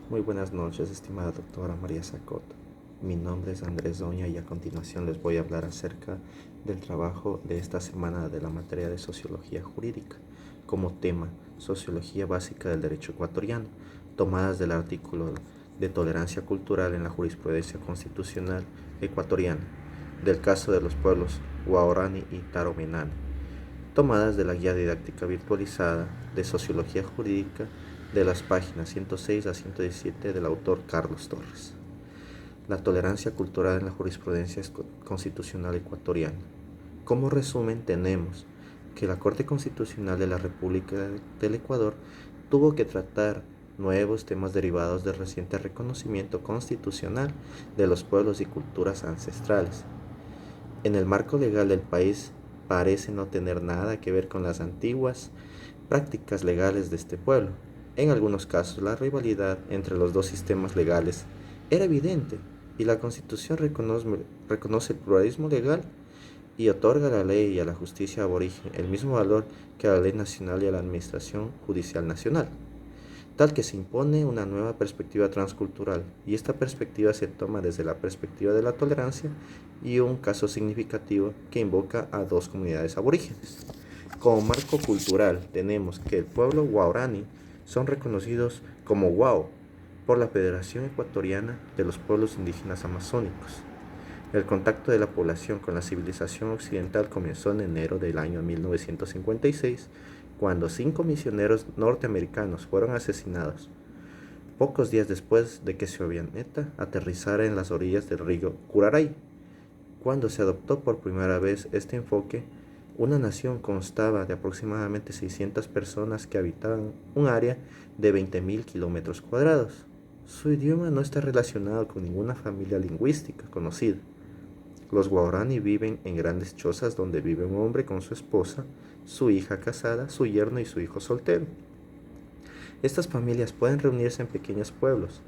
Muy buenas noches, estimada doctora María Sacot. Mi nombre es Andrés Doña y a continuación les voy a hablar acerca del trabajo de esta semana de la materia de Sociología Jurídica, como tema Sociología Básica del Derecho Ecuatoriano, tomadas del artículo de Tolerancia Cultural en la Jurisprudencia Constitucional Ecuatoriana, del caso de los pueblos Guaraní y Taromenane, tomadas de la Guía Didáctica Virtualizada de Sociología Jurídica de las páginas 106 a 117 del autor Carlos Torres. La tolerancia cultural en la jurisprudencia constitucional ecuatoriana. Como resumen, tenemos que la Corte Constitucional de la República del Ecuador tuvo que tratar nuevos temas derivados del reciente reconocimiento constitucional de los pueblos y culturas ancestrales. En el marco legal del país parece no tener nada que ver con las antiguas prácticas legales de este pueblo. En algunos casos, la rivalidad entre los dos sistemas legales era evidente y la Constitución reconoce el pluralismo legal y otorga a la ley y a la justicia aborigen el mismo valor que a la ley nacional y a la administración judicial nacional, tal que se impone una nueva perspectiva transcultural, y esta perspectiva se toma desde la perspectiva de la tolerancia y un caso significativo que invoca a dos comunidades aborígenes. Como marco cultural tenemos que el pueblo guaraní son reconocidos como Guao por la Federación Ecuatoriana de los Pueblos Indígenas Amazónicos. El contacto de la población con la civilización occidental comenzó en enero del año 1956, cuando 5 misioneros norteamericanos fueron asesinados, pocos días después de que su avioneta aterrizara en las orillas del río Curaray. Cuando se adoptó por primera vez este enfoque, una nación constaba de aproximadamente 600 personas que habitaban un área de 20.000 kilómetros cuadrados. Su idioma no está relacionado con ninguna familia lingüística conocida. Los guaraní viven en grandes chozas donde vive un hombre con su esposa, su hija casada, su yerno y su hijo soltero. Estas familias pueden reunirse en pequeños pueblos,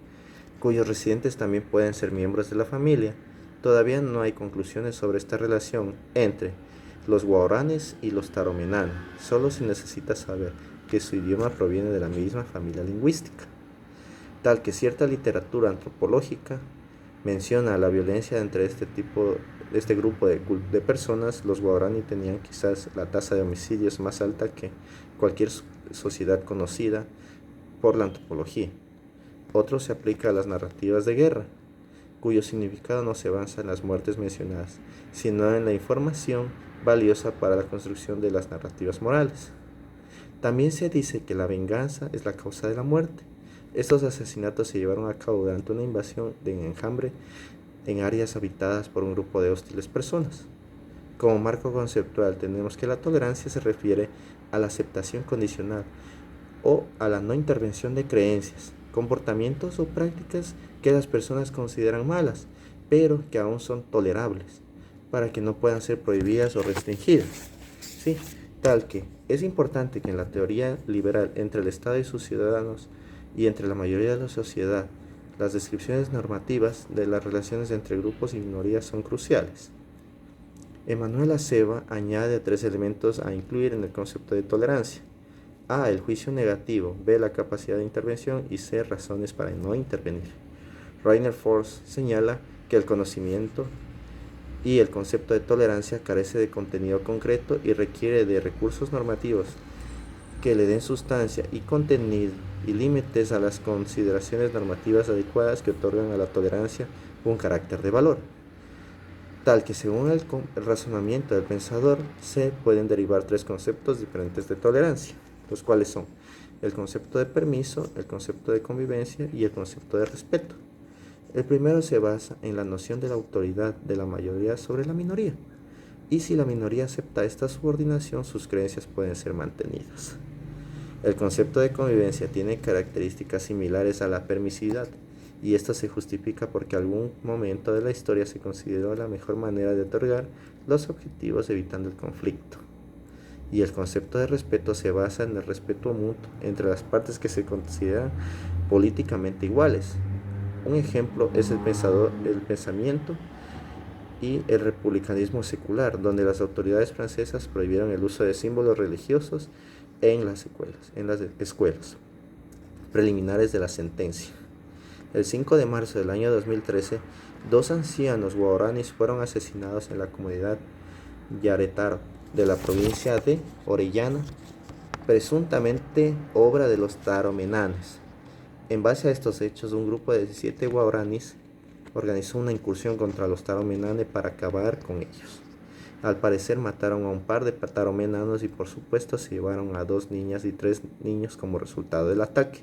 cuyos residentes también pueden ser miembros de la familia. Todavía no hay conclusiones sobre esta relación entre los guaraníes y los taromenane. Solo se necesita saber que su idioma proviene de la misma familia lingüística, tal que cierta literatura antropológica menciona la violencia entre este grupo de personas. Los guaraní tenían quizás la tasa de homicidios más alta que cualquier sociedad conocida por la antropología. Otro se aplica a las narrativas de guerra, cuyo significado no se basa en las muertes mencionadas, sino en la información valiosa para la construcción de las narrativas morales. También se dice que la venganza es la causa de la muerte. Estos asesinatos se llevaron a cabo durante una invasión de enjambre en áreas habitadas por un grupo de hostiles personas. Como marco conceptual tenemos que la tolerancia se refiere a la aceptación condicional o a la no intervención de creencias, comportamientos o prácticas que las personas consideran malas, pero que aún son tolerables, para que no puedan ser prohibidas o restringidas. ¿Sí? Tal que es importante que en la teoría liberal entre el Estado y sus ciudadanos y entre la mayoría de la sociedad, las descripciones normativas de las relaciones entre grupos y minorías son cruciales. Emanuel Aceba añade 3 elementos a incluir en el concepto de tolerancia: A, el juicio negativo; B, la capacidad de intervención; y C, razones para no intervenir. Rainer Force señala que el conocimiento y el concepto de tolerancia carece de contenido concreto y requiere de recursos normativos que le den sustancia y contenido y límites a las consideraciones normativas adecuadas que otorgan a la tolerancia un carácter de valor, tal que según el razonamiento del pensador se pueden derivar 3 conceptos diferentes de tolerancia, los cuales son el concepto de permiso, el concepto de convivencia y el concepto de respeto. El primero se basa en la noción de la autoridad de la mayoría sobre la minoría, y si la minoría acepta esta subordinación, sus creencias pueden ser mantenidas. El concepto de convivencia tiene características similares a la permisividad, y esto se justifica porque en algún momento de la historia se consideró la mejor manera de otorgar los objetivos evitando el conflicto. Y el concepto de respeto se basa en el respeto mutuo entre las partes que se consideran políticamente iguales. Un ejemplo es el pensamiento y el republicanismo secular, donde las autoridades francesas prohibieron el uso de símbolos religiosos en las escuelas preliminares de la sentencia. El 5 de marzo del año 2013, dos ancianos guaraníes fueron asesinados en la comunidad Yaretaro de la provincia de Orellana, presuntamente obra de los taromenanes. En base a estos hechos, un grupo de 17 guaraníes organizó una incursión contra los taromenanes para acabar con ellos. Al parecer mataron a un par de taromenanos y por supuesto se llevaron a 2 niñas y 3 niños como resultado del ataque.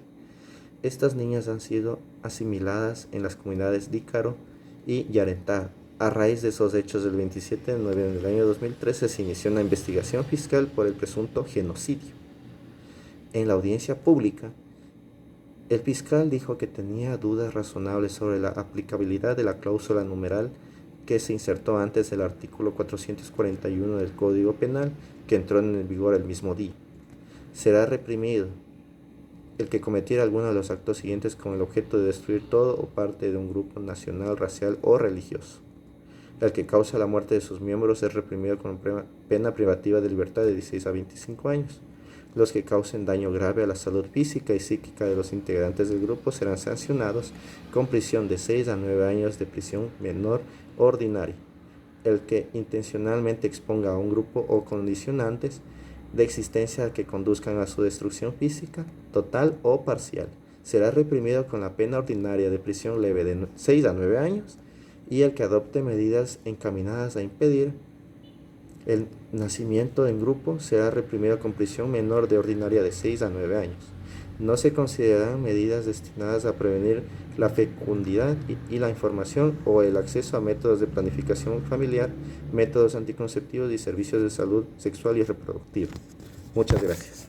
Estas niñas han sido asimiladas en las comunidades Dícaro y Yaretaro. A raíz de esos hechos, el 27 de noviembre del año 2013 se inició una investigación fiscal por el presunto genocidio. En la audiencia pública, el fiscal dijo que tenía dudas razonables sobre la aplicabilidad de la cláusula numeral que se insertó antes del artículo 441 del Código Penal, que entró en vigor el mismo día. Será reprimido el que cometiera alguno de los actos siguientes con el objeto de destruir todo o parte de un grupo nacional, racial o religioso. El que causa la muerte de sus miembros es reprimido con pena privativa de libertad de 16 a 25 años. Los que causen daño grave a la salud física y psíquica de los integrantes del grupo serán sancionados con prisión de 6 a 9 años de prisión menor ordinaria. El que intencionalmente exponga a un grupo o condicionantes de existencia que conduzcan a su destrucción física, total o parcial, será reprimido con la pena ordinaria de prisión leve de 6 a 9 años, y el que adopte medidas encaminadas a impedir el nacimiento en grupo será reprimido con prisión menor de ordinaria de 6 a 9 años. No se considerarán medidas destinadas a prevenir la fecundidad y la información o el acceso a métodos de planificación familiar, métodos anticonceptivos y servicios de salud sexual y reproductiva. Muchas gracias.